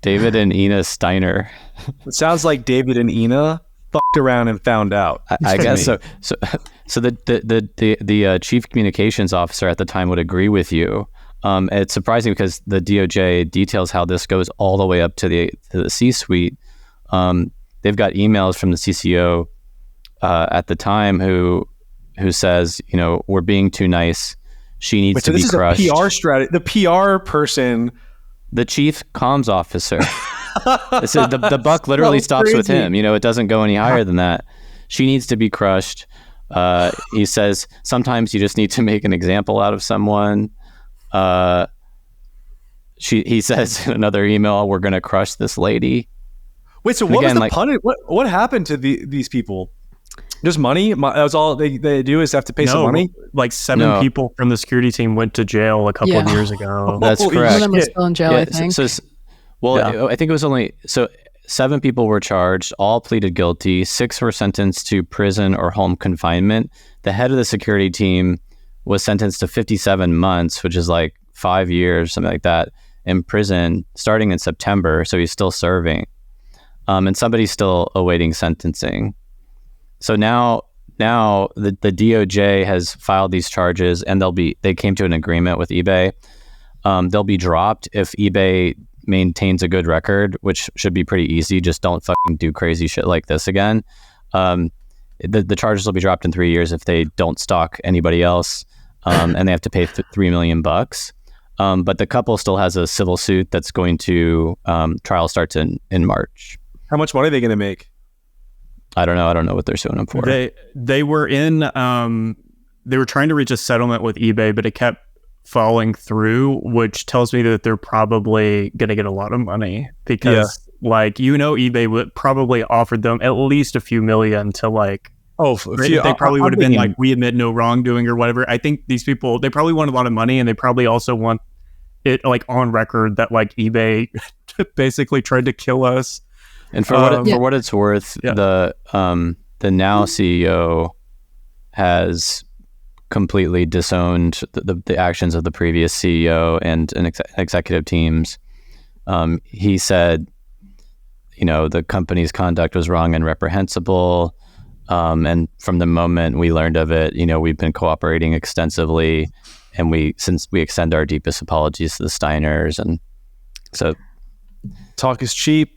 and Ina Steiner. It sounds like David and Ina fucked around and found out. I guess so. So the chief communications officer at the time would agree with you. It's surprising because the DOJ details how this goes all the way up to the C-suite. They've got emails from the CCO at the time who says, you know, we're being too nice. She needs to be crushed. This is a PR strategy. The PR person, the chief comms officer. The buck literally stops with him. You know, it doesn't go any higher than that. She needs to be crushed. He says sometimes you just need to make an example out of someone. He says in another email, we're going to crush this lady. Wait, so what was the punishment? What happened to these people? Just money? That was all they do is have to pay some money? Like seven people from the security team went to jail a couple of years ago. That's correct. One of them was still in jail, I think. I think it was only... So 7 people were charged, all pleaded guilty. 6 were sentenced to prison or home confinement. The head of the security team was sentenced to 57 months, which is like 5 years, something like that, in prison starting in September. So he's still serving. And somebody's still awaiting sentencing. So now the DOJ has filed these charges, and they came to an agreement with eBay. They'll be dropped if eBay maintains a good record, which should be pretty easy. Just don't fucking do crazy shit like this again. The charges will be dropped in 3 years if they don't stalk anybody else, and they have to pay $3 million. But the couple still has a civil suit that's going to trial starts in March. How much money are they going to make? I don't know. I don't know what they're suing them for. They were in. They were trying to reach a settlement with eBay, but it kept falling through, which tells me that they're probably going to get a lot of money because, eBay would probably offered them at least a few million to like. They probably would have been like, we admit no wrongdoing or whatever. I think these people, they probably want a lot of money, and they probably also want it like on record that like eBay basically tried to kill us. And for what it's worth, the now CEO has completely disowned the actions of the previous CEO and executive teams. He said, the company's conduct was wrong and reprehensible. And from the moment we learned of it, we've been cooperating extensively, and we extend our deepest apologies to the Steiners. And so, talk is cheap.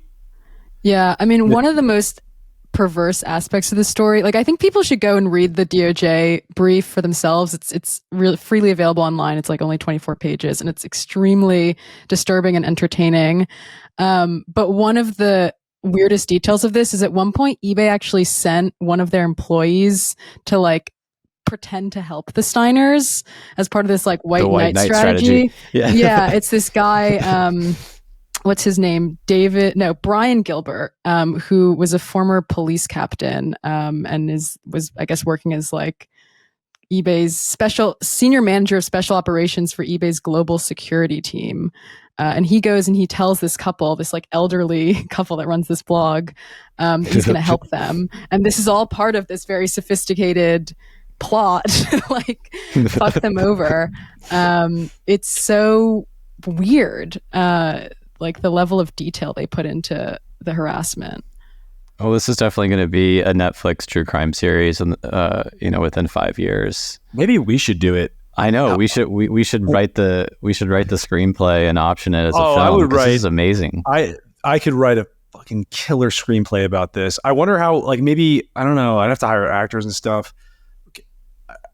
Yeah, I mean, one of the most perverse aspects of the story, like I think people should go and read the DOJ brief for themselves. It's really freely available online. It's like only 24 pages, and it's extremely disturbing and entertaining. But one of the weirdest details of this is at one point eBay actually sent one of their employees to like pretend to help the Steiners as part of this like white white knight knight strategy. Yeah. Yeah, it's this guy, what's his name? Brian Gilbert, who was a former police captain, and was I guess working as like eBay's senior manager of special operations for eBay's global security team. And he goes and he tells this couple, this like elderly couple that runs this blog, that he's going to help them. And this is all part of this very sophisticated plot, like fuck them over. It's so weird, like the level of detail they put into the harassment. Oh, this is definitely going to be a Netflix true crime series, and within 5 years. Maybe we should do it. I know we should write the screenplay and option it as a film. I would write. This is amazing. I could write a fucking killer screenplay about this. I wonder how, like, maybe, I don't know, I'd have to hire actors and stuff.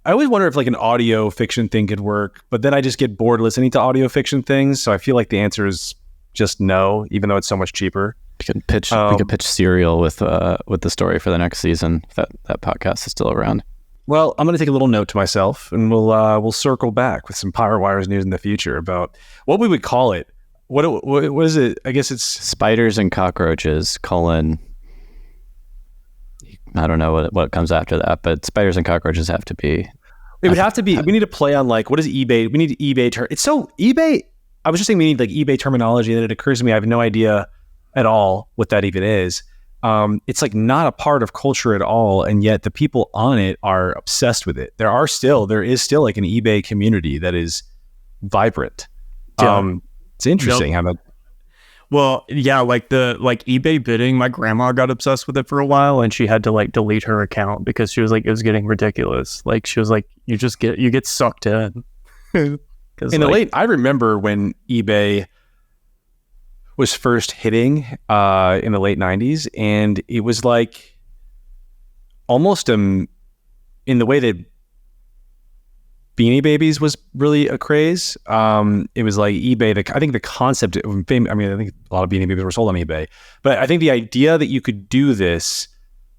I always wonder if like an audio fiction thing could work, but then I just get bored listening to audio fiction things. So I feel like the answer is just no, even though it's so much cheaper. We could pitch Serial with the story for the next season, if that podcast is still around. Well, I'm going to take a little note to myself, and we'll circle back with some Pirate Wires news in the future about what we would call it. What is it? I guess it's Spiders and Cockroaches, I don't know what comes after that, but Spiders and Cockroaches have to be. It would have to be. We need to play on like, what is eBay? We need eBay term. It's so eBay. I was just saying we need like eBay terminology, and it occurs to me I have no idea at all what that even is. It's like not a part of culture at all, and yet the people on it are obsessed with it. There is still like an eBay community that is vibrant. Yeah. It's interesting how that. Well, yeah, like eBay bidding, my grandma got obsessed with it for a while, and she had to like delete her account because she was like, it was getting ridiculous. Like she was like, you get sucked in. I remember when eBay was first hitting in the late 90s, and it was like almost in the way that Beanie Babies was really a craze. It was like eBay. I think the concept of fame. I mean, I think a lot of Beanie Babies were sold on eBay, but I think the idea that you could do this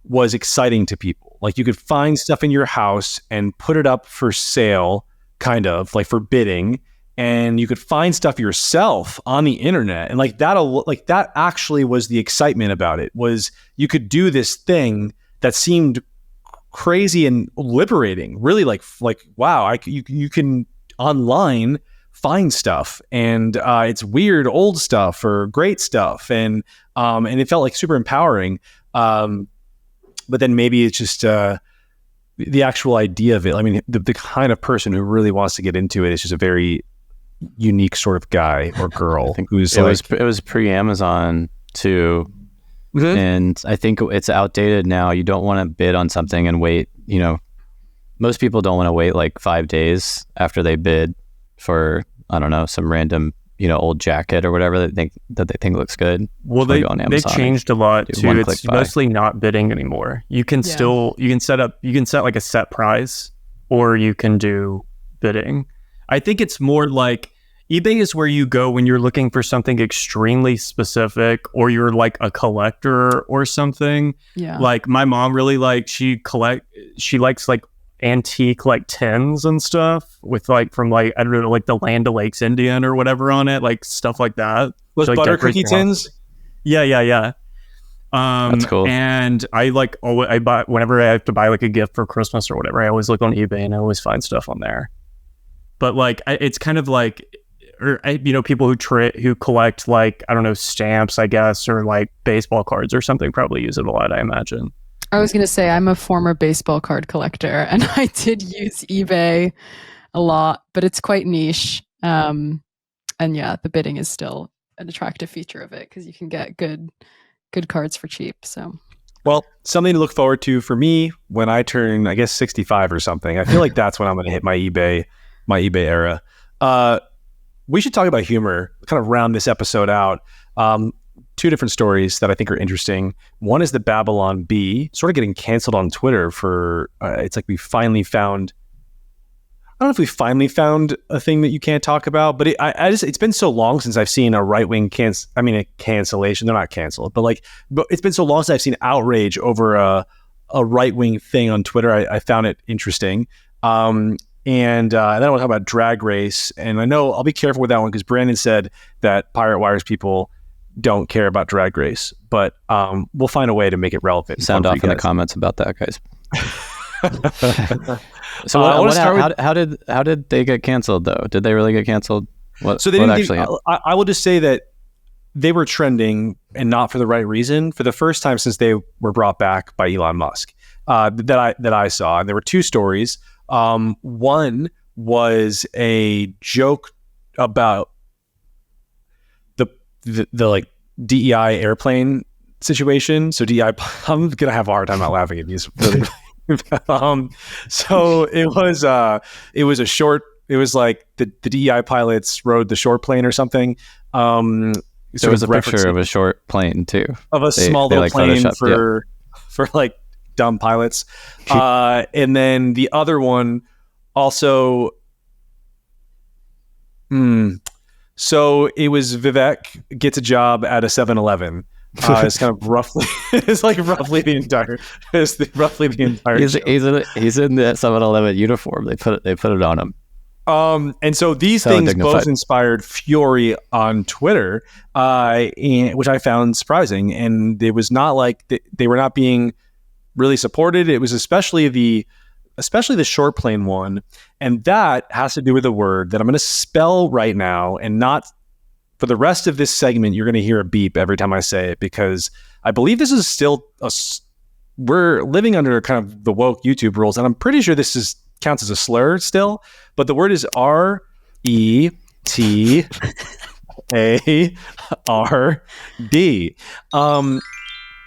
was exciting to people. Like you could find stuff in your house and put it up for sale, kind of like for bidding, and you could find stuff yourself on the internet. And like that actually was the excitement about it. Was you could do this thing that seemed crazy and liberating, really like wow, you can online find stuff, and it's weird old stuff or great stuff, and it felt like super empowering, but then maybe it's just the actual idea of it. I mean, the kind of person who really wants to get into it is just a very unique sort of guy or girl. I think who's it was pre-Amazon too. Mm-hmm. And I think it's outdated now. You don't want to bid on something and wait, most people don't want to wait like 5 days after they bid for, I don't know, some random, old jacket or whatever that they think looks good. Well, they changed a lot too. It's mostly not bidding anymore. You can set like a set price, or you can do bidding. I think it's more like eBay is where you go when you're looking for something extremely specific, or you're like a collector or something. Yeah. Like my mom really she likes like antique like tins and stuff with like from like, I don't know, like the Land O'Lakes Indian or whatever on it, like stuff like that. Those like butter cookie tins? Yeah. That's cool. And I buy whenever I have to buy like a gift for Christmas or whatever, I always look on eBay and I always find stuff on there. But like it's kind of like, or people who collect like, I don't know, stamps, I guess, or like baseball cards or something probably use it a lot, I imagine. I was going to say I'm a former baseball card collector, and I did use eBay a lot, but it's quite niche. And yeah, the bidding is still an attractive feature of it because you can get good cards for cheap. So, well, something to look forward to for me when I turn, I guess, 65 or something. I feel like that's when I'm going to hit my eBay era. We should talk about humor, kind of round this episode out. Two different stories that I think are interesting. One is the Babylon Bee sort of getting canceled on Twitter for, it's like we finally found, I don't know if we finally found a thing that you can't talk about, but it's been so long since I've seen a right-wing a cancellation. They're not canceled, but it's been so long since I've seen outrage over a right-wing thing on Twitter. I found it interesting. And then I want to talk about Drag Race. And I know I'll be careful with that one because Brandon said that Pirate Wires people don't care about Drag Race, but we'll find a way to make it relevant. Sound off in the comments about that, guys. So how did they get canceled though? Did they really get canceled? So they didn't. I will just say that they were trending and not for the right reason for the first time since they were brought back by Elon Musk that I saw. And there were two stories. One was a joke about the like DEI airplane situation. So DEI, I'm gonna have a hard time not laughing at these. So it was a short. It was like the DEI pilots rode the short plane or something. There was a picture of a short plane too, of a small little plane for like dumb pilots. And then the other one also. So it was Vivek gets a job at a 7-Eleven. It's kind of roughly, it's like roughly the entire. He's in the 7-Eleven uniform. They put it on him. And so these things both inspired fury on Twitter, which I found surprising. And it was not like they were not being really supported. It was especially the short plane one. And that has to do with a word that I'm going to spell right now, and not for the rest of this segment. You're going to hear a beep every time I say it, because I believe this is still we're living under kind of the woke YouTube rules. And I'm pretty sure this counts as a slur still, but the word is RETARD.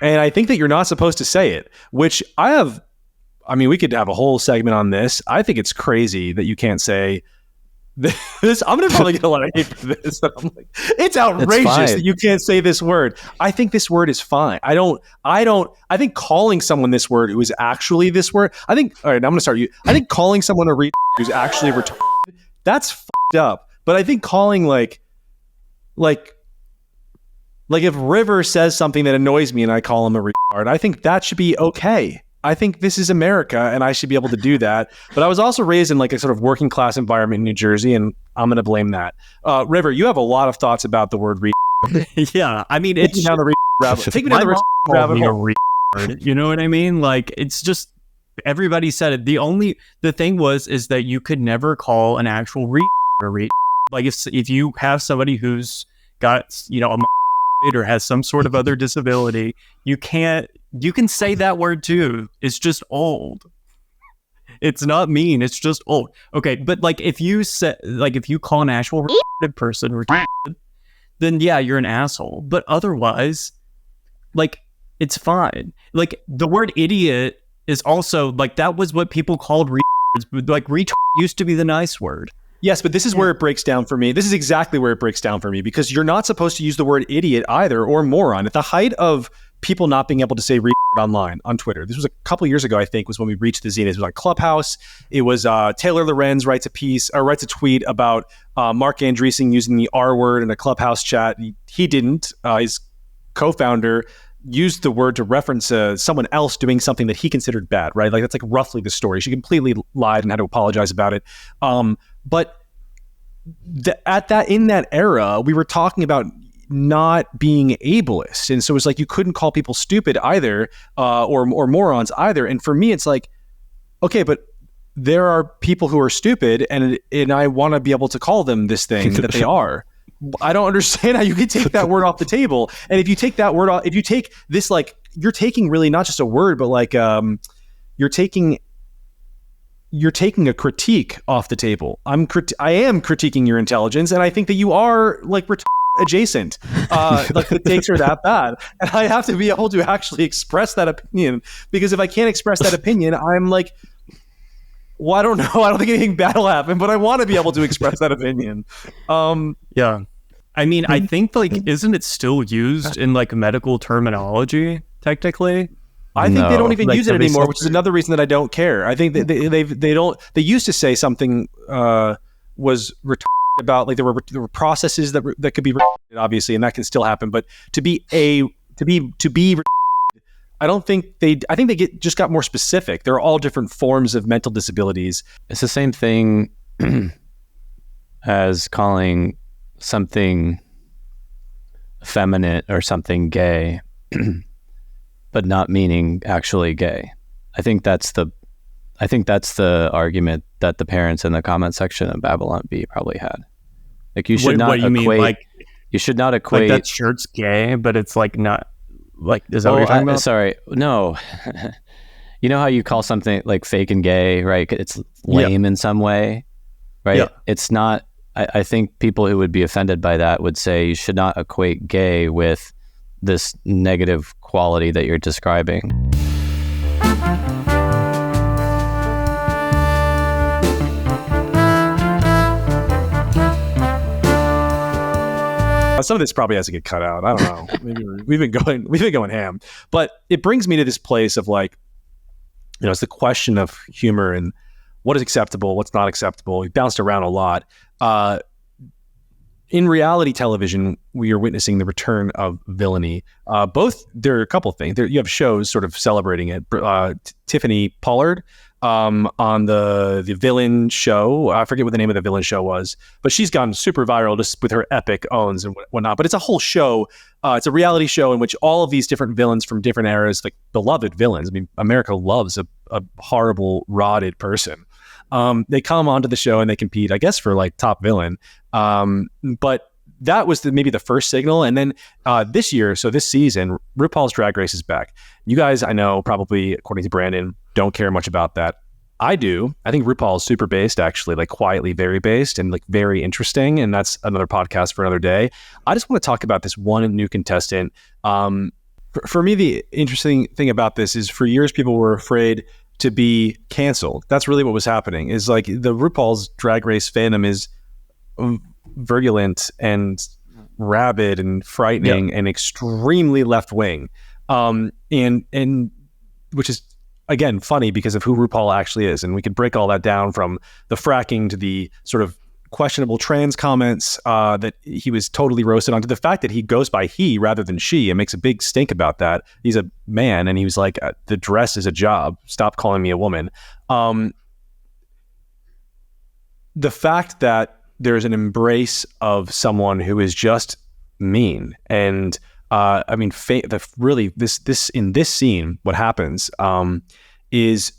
And I think that you're not supposed to say it, which we could have a whole segment on this. I think it's crazy that you can't say this. I'm going to probably get a lot of hate for this. I'm like, it's outrageous that you can't say this word. I think this word is fine. I think calling someone this word who is actually this word, all right, I'm going to start you. I think calling someone a who's actually retarded, that's fucked up. But I think calling like if River says something that annoys me and I call him a retard, I think that should be okay. I think this is America and I should be able to do that. But I was also raised in like a sort of working class environment in New Jersey, and I'm going to blame that. River, you have a lot of thoughts about the word retard. Yeah, I mean, it's down the rabbit. Take me down the rabbit hole. You know what I mean? Like, it's just, everybody said it. The thing is that you could never call an actual like if you have somebody who's got, a or has some sort of other disability, you can say that word too. It's just old. It's not mean. It's just old. Okay, but like if you call an actual person retarded, then yeah, you're an asshole. But otherwise, like, it's fine. Like the word idiot is also like, that was what people called retards, but like retard used to be the nice word. Yes, but this is where it breaks down for me. This is exactly where it breaks down for me, because you're not supposed to use the word idiot either, or moron. At the height of people not being able to say online on Twitter, this was a couple years ago, I think, was when we reached the zenith. It was on Clubhouse. It was Taylor Lorenz writes a tweet about Mark Andreessen using the R word in a Clubhouse chat. He didn't. His co-founder used the word to reference someone else doing something that he considered bad, right? Like that's like roughly the story. She completely lied and had to apologize about it. But in that era, we were talking about not being ableist, and so it's like you couldn't call people stupid either, or morons either. And for me, it's like, okay, but there are people who are stupid, and I want to be able to call them this thing that they are. I don't understand how you could take that word off the table. And if you take that word off, if you take this, like, you're taking really not just a word, but like you're taking a critique off the table. I am critiquing your intelligence, and I think that you are like adjacent. Like the takes are that bad, and I have to be able to actually express that opinion, because if I can't express that opinion, I'm like, well, I don't know. I don't think anything bad will happen, but I want to be able to express that opinion. Yeah. I mean, I think, like, isn't it still used in like medical terminology technically? I think they don't even use it anymore, which is another reason that I don't care. I think that they used to say something was retarded about, like there were processes that could be retarded, obviously, and that can still happen. But to be retarded, I don't think I think they just got more specific. There are all different forms of mental disabilities. It's the same thing as calling something effeminate or something gay, but not meaning actually gay. I think that's the argument that the parents in the comment section of Babylon Bee probably had. Like you should not equate. Mean, like, you should not equate. Like that shirt's gay, but it's like not. Like, is that what you're talking about? Sorry, no. You know how you call something like fake and gay, right? It's lame in some way, right? Yeah. It's not. I think people who would be offended by that would say you should not equate gay with this negative quality that you're describing. Some of this probably has to get cut out. I don't know. Maybe we've been going ham. But it brings me to this place of like, it's the question of humor and what is acceptable, what's not acceptable. We bounced around a lot. In reality television, we are witnessing the return of villainy. There are a couple of things. You have shows sort of celebrating it. Tiffany Pollard on the villain show. I forget what the name of the villain show was, but she's gone super viral just with her epic owns and whatnot. But it's a whole show. It's a reality show in which all of these different villains from different eras, like beloved villains. I mean, America loves a horrible, rotted person. They come onto the show and they compete, I guess, for like top villain. But that was maybe the first signal. And then this season, RuPaul's Drag Race is back. You guys, I know, probably, according to Brandon, don't care much about that. I do. I think RuPaul is super based, actually, like quietly very based and like very interesting. And that's another podcast for another day. I just want to talk about this one new contestant. For me, the interesting thing about this is for years, people were afraid to be canceled. That's really what was happening, is like the RuPaul's Drag Race fandom is virulent and rabid and frightening and extremely left-wing. And which is, again, funny because of who RuPaul actually is. And we could break all that down from the fracking to the sort of questionable trans comments that he was totally roasted on, to the fact that he goes by he rather than she and makes a big stink about that. He's a man and he was like, the dress is a job. Stop calling me a woman. The fact that there's an embrace of someone who is just mean. And I mean, this in this scene, what happens is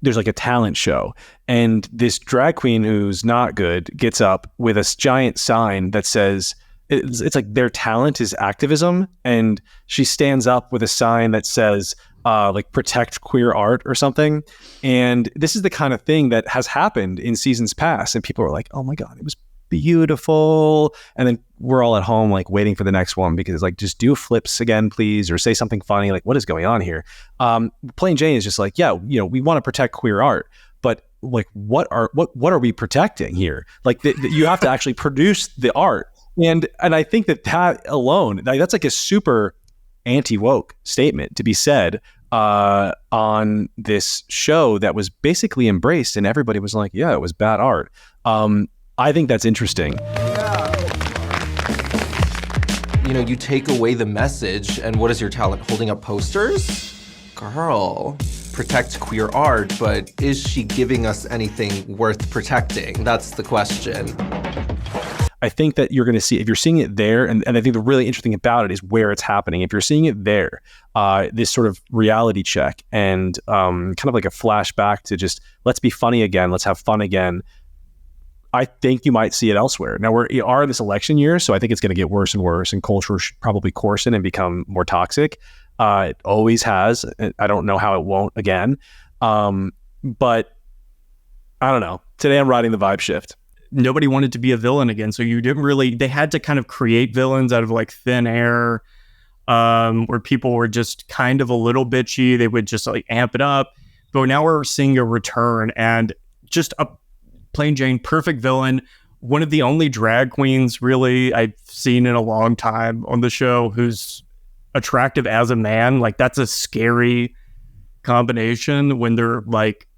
there's like a talent show, and this drag queen who's not good gets up with a giant sign that says, it's like their talent is activism, and she stands up with a sign that says like protect queer art or something. And this is the kind of thing that has happened in seasons past, and people are like, oh my God, it was beautiful. And then we're all at home like waiting for the next one because it's like, just do flips again, please, or say something funny. Like, what is going on here? Plain Jane is just like, yeah, we want to protect queer art, but like, what are we protecting here? Like you have to actually produce the art. And I think that alone, that's like a super anti-woke statement to be said on this show that was basically embraced, and everybody was like, yeah, it was bad art. I think that's interesting. You take away the message, and what is your talent? Holding up posters? Girl, protect queer art, but is she giving us anything worth protecting? That's the question. I think that you're going to see, if you're seeing it there, and I think the really interesting about it is where it's happening. If you're seeing it there, this sort of reality check and kind of like a flashback to just, let's be funny again, let's have fun again, I think you might see it elsewhere. Now, we are in this election year, so I think it's going to get worse and worse, and culture should probably coarsen and become more toxic. It always has. I don't know how it won't again. But I don't know. Today I'm riding the vibe shift. Nobody wanted to be a villain again, so they had to kind of create villains out of like thin air, where people were just kind of a little bitchy. They would just like amp it up. But now we're seeing a return, and just a plain Jane perfect villain. One of the only drag queens really I've seen in a long time on the show who's attractive as a man. Like, that's a scary combination when they're like,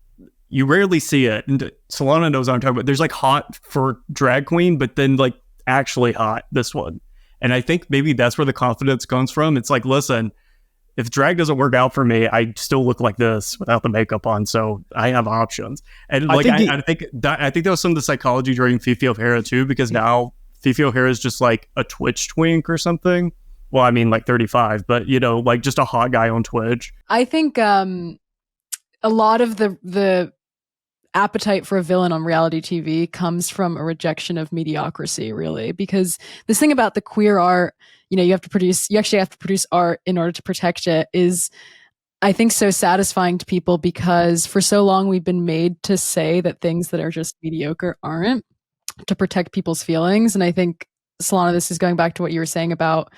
you rarely see it. And Solana knows what I'm talking about. There's like hot for drag queen, but then like actually hot, this one. And I think maybe that's where the confidence comes from. It's like, listen, if drag doesn't work out for me, I still look like this without the makeup on. So I have options. And like, I think that was some of the psychology during Fifi O'Hara too, because now Fifi O'Hara is just like a Twitch twink or something. Well, I mean, like 35, but you know, like just a hot guy on Twitch. I think a lot of the appetite for a villain on reality TV comes from a rejection of mediocrity, really, because this thing about the queer art, you know, you actually have to produce art in order to protect it, is, I think, so satisfying to people, because for so long we've been made to say that things that are just mediocre aren't, to protect people's feelings. And I think, Solana, this is going back to what you were saying about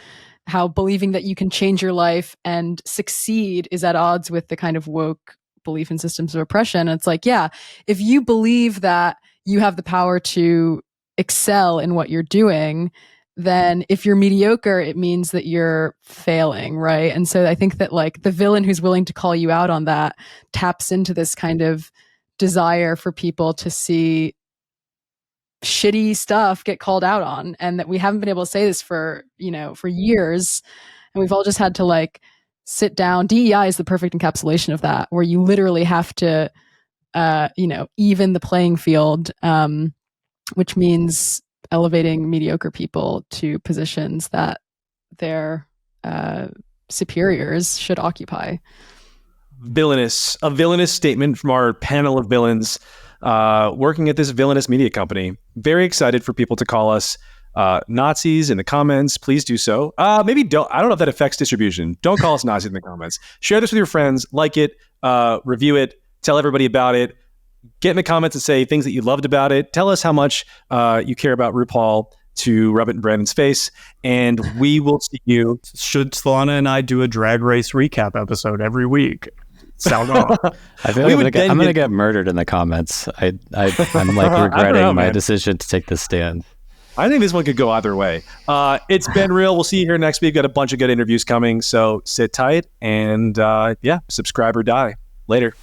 how believing that you can change your life and succeed is at odds with the kind of woke belief in systems of oppression. And it's like, yeah, if you believe that you have the power to excel in what you're doing, then if you're mediocre, it means that you're failing, right? And so I think that like the villain who's willing to call you out on that taps into this kind of desire for people to see shitty stuff get called out on, and that we haven't been able to say this for years, and we've all just had to like sit down. DEI is the perfect encapsulation of that, where you literally have to even the playing field, which means elevating mediocre people to positions that their superiors should occupy. A villainous statement from our panel of villains working at this villainous media company. Very excited for people to call us Nazis in the comments. Please do so. Maybe don't. I don't know if that affects distribution. Don't call us Nazis in the comments. Share this with your friends. Like it. Review it. Tell everybody about it. Get in the comments and say things that you loved about it. Tell us how much you care about RuPaul to rub it in Brandon's face. And we will see you. Should Solana and I do a Drag Race recap episode every week? Sound off. I feel like I'm gonna get murdered in the comments. I'm like regretting my decision to take this stand. I think this one could go either way. It's been real. We'll see you here next week. Got a bunch of good interviews coming. So sit tight and subscribe or die. Later.